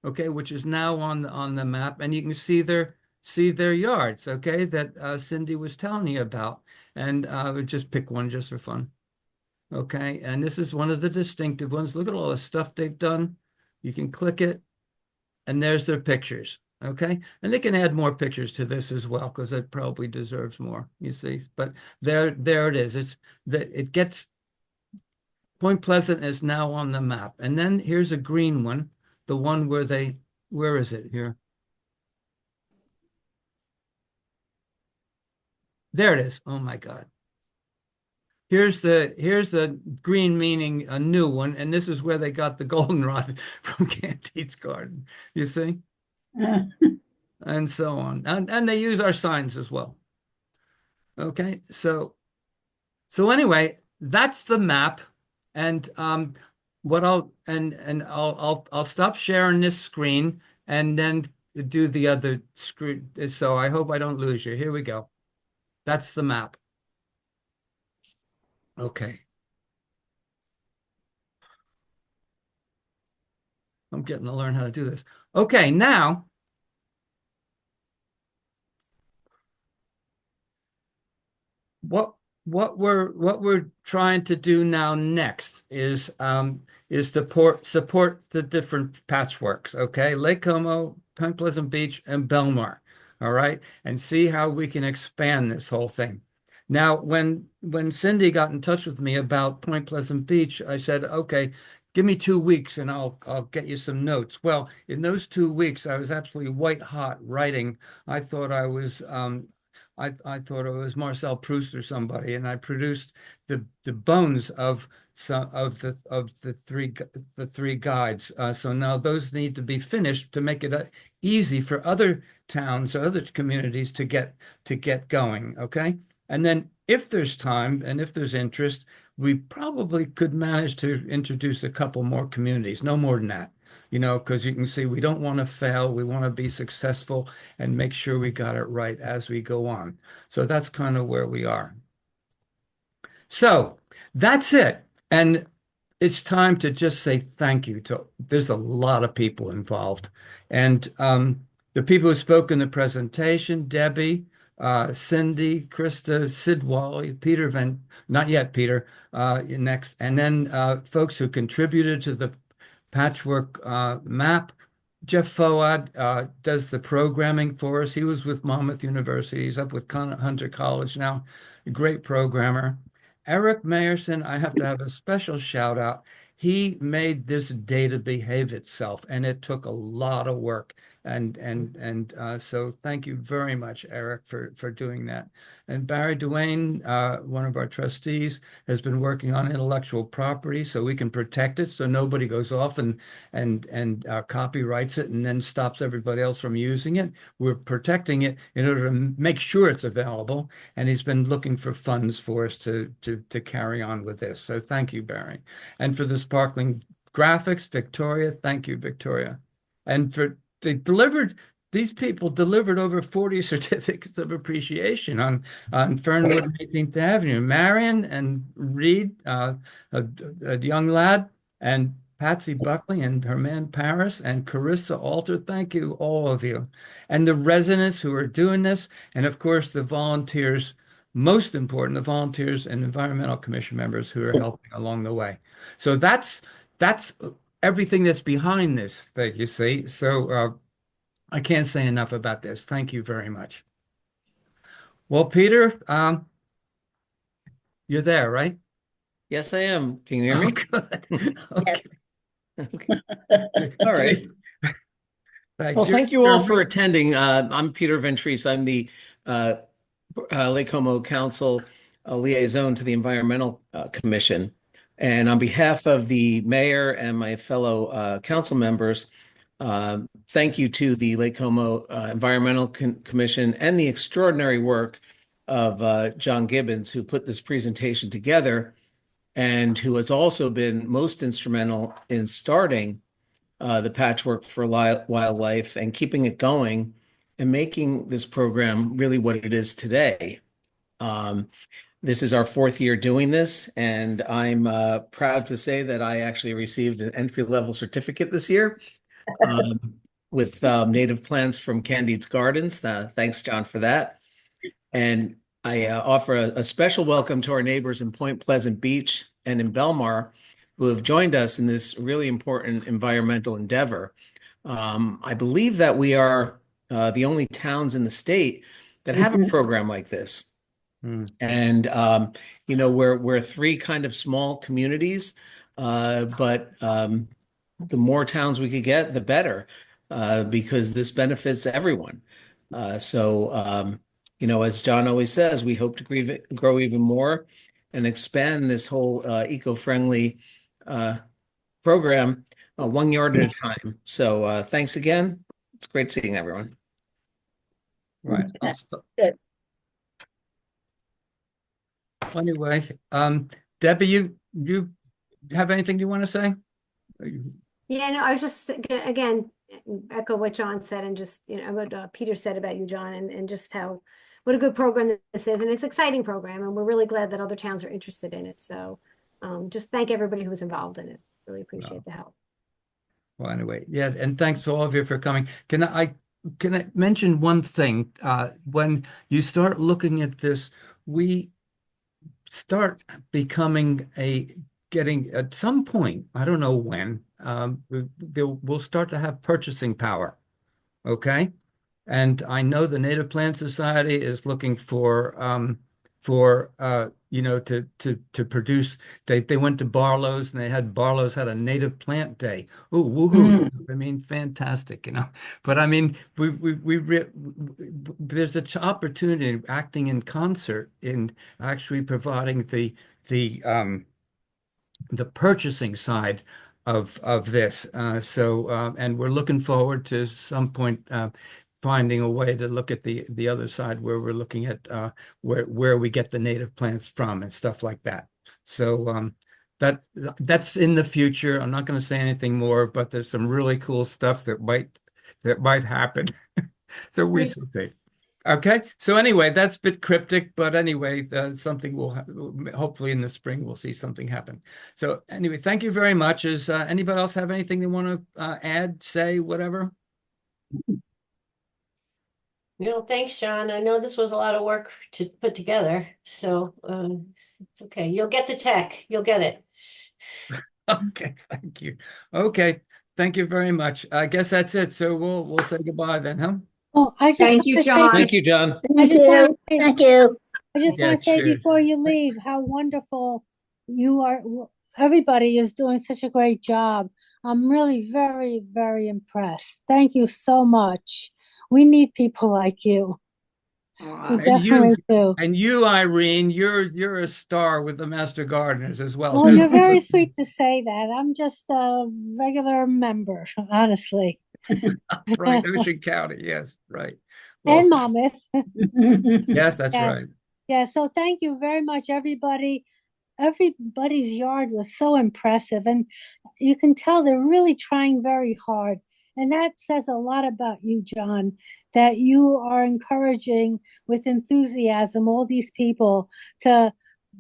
okay, which is now on the map, and you can see their yards, okay, that Cindy was telling you about. And we'll just pick one just for fun. Okay, and this is one of the distinctive ones. Look at all the stuff they've done. You can click it, and there's their pictures, okay? And they can add more pictures to this as well, because it probably deserves more, you see. But there it is. It gets, Point Pleasant is now on the map. And then here's a green one. The one where is it here? There it is. Oh my God. Here's the green, meaning a new one, and this is where they got the goldenrod from Candide's garden, you see? And so on. And they use our signs as well. Okay, so anyway, that's the map. And I'll stop sharing this screen and then do the other screen. So I hope I don't lose you. Here we go. That's the map. Okay. I'm getting to learn how to do this. Okay, now what we're trying to do now next is to support the different patchworks, okay? Lake Como, Point Pleasant Beach, and Belmar, all right? And see how we can expand this whole thing. Now, when Cindy got in touch with me about Point Pleasant Beach, I said, okay, give me 2 weeks and I'll get you some notes. Well, in those 2 weeks, I was absolutely white hot writing. I thought I was I thought it was Marcel Proust or somebody, and I produced the bones of some of the three guides. So now those need to be finished to make it easy for other towns or other communities to get going. Okay, and then if there's time and if there's interest, we probably could manage to introduce a couple more communities, no more than that. you know, because you can see we don't want to fail. We want to be successful and make sure we got it right as we go on. So that's kind of where we are. So that's it. And it's time to just say thank you to, there's a lot of people involved. And the people who spoke in the presentation, Debbie, Cindy, Krista, Sid Wally, Peter Van, not yet, Peter, next. And then folks who contributed to the Patchwork map. Jeff Foad does the programming for us. He was with Monmouth University. He's up with Hunter College now. A great programmer. Eric Mayerson, I have to have a special shout out. He made this data behave itself, and it took a lot of work. So thank you very much, Eric, for doing that. And Barry Duane, one of our trustees, has been working on intellectual property so we can protect it so nobody goes off and copyrights it and then stops everybody else from using it. We're protecting it in order to make sure it's available, and he's been looking for funds for us to carry on with this. So thank you, Barry. And for the sparkling graphics, Victoria, thank you, Victoria. And these people delivered over 40 certificates of appreciation on Fernwood and 18th Avenue. Marion and Reed, a young lad, and Patsy Buckley and her man Paris and Carissa Alter. Thank you, all of you. And the residents who are doing this, and of course the volunteers, most important, the volunteers and environmental commission members who are helping along the way. So that's everything that's behind this thing, you see. So I can't say enough about this. Thank you very much. Well, Peter, you're there, right? Yes, I am. Can you hear me? Good. Okay. All right. Thanks. Well, thank you all for attending. I'm Peter Ventris. I'm the Lake Como Council liaison to the Environmental Commission. And on behalf of the mayor and my fellow council members, thank you to the Lake Como Environmental Commission and the extraordinary work of John Gibbons, who put this presentation together and who has also been most instrumental in starting the Patchwork for Wildlife and keeping it going and making this program really what it is today. This is our 4th year doing this, and I'm proud to say that I actually received an entry-level certificate this year with native plants from Candide's Gardens. Thanks, John, for that. And I offer a special welcome to our neighbors in Point Pleasant Beach and in Belmar who have joined us in this really important environmental endeavor. I believe that we are the only towns in the state that have a program like this. And, you know, we're 3 kind of small communities, but the more towns we could get, the better, because this benefits everyone. You know, as John always says, we hope to grow even more and expand this whole eco-friendly program 1 yard at a time. So thanks again. It's great seeing everyone. Right. Anyway, Debbie, you have anything you want to say? Yeah, no, I was just gonna, again, echo what John said and just, you know, what Peter said about you, John, and just what a good program this is. And it's an exciting program, and we're really glad that other towns are interested in it. So just thank everybody who was involved in it. Really appreciate the help. Well, anyway, yeah, and thanks to all of you for coming. Can I mention one thing? When you start looking at this, we start becoming getting at some point, I don't know when, we'll start to have purchasing power. Okay. And I know the Native Plant Society is looking for you know, to produce. They went to Barlow's and Barlow's had a native plant day. Oh, woohoo! I mean, fantastic, you know. But I mean, there's an opportunity acting in concert in actually providing the purchasing side of this. And we're looking forward to some point finding a way to look at the other side where we're looking at where we get the native plants from and stuff like that. So that's in the future. I'm not going to say anything more, but there's some really cool stuff that might happen that we should see. Okay, so anyway, that's a bit cryptic, but anyway, something will hopefully in the spring we'll see something happen. So anyway, thank you very much. Is anybody else have anything they want to add, say, whatever? Thanks, John. I know this was a lot of work to put together, so it's okay. You'll get the tech. You'll get it. Okay, thank you. Okay, thank you very much. I guess that's it. So we'll say goodbye then, huh? Oh, I just Thank want you, to say, John. Thank you, John. I just want to say, Thank you. I just Yeah, want to say cheers. before you leave how wonderful you are. Everybody is doing such a great job. I'm really very, very impressed. Thank you so much. We need people like you. We Aw, definitely do. And you, Irene, you're a star with the Master Gardeners as well. Well, you're very sweet to say that. I'm just a regular member, honestly. Right, Ocean County, yes, right. Well, And Monmouth. yes, that's Yeah. right. Yeah, so thank you very much, everybody. Everybody's yard was so impressive, and you can tell they're really trying very hard. And that says a lot about you, John, that you are encouraging with enthusiasm all these people to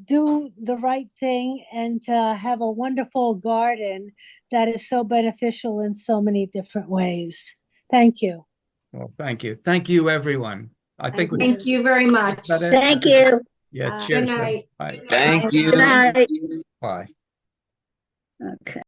do the right thing and to have a wonderful garden that is so beneficial in so many different ways. Thank you. Well, thank you. Thank you, everyone. I think we thank you very much. that it? Thank you. Yeah, Good cheers. then. night. Bye. Thank you. Good night. Bye. Okay.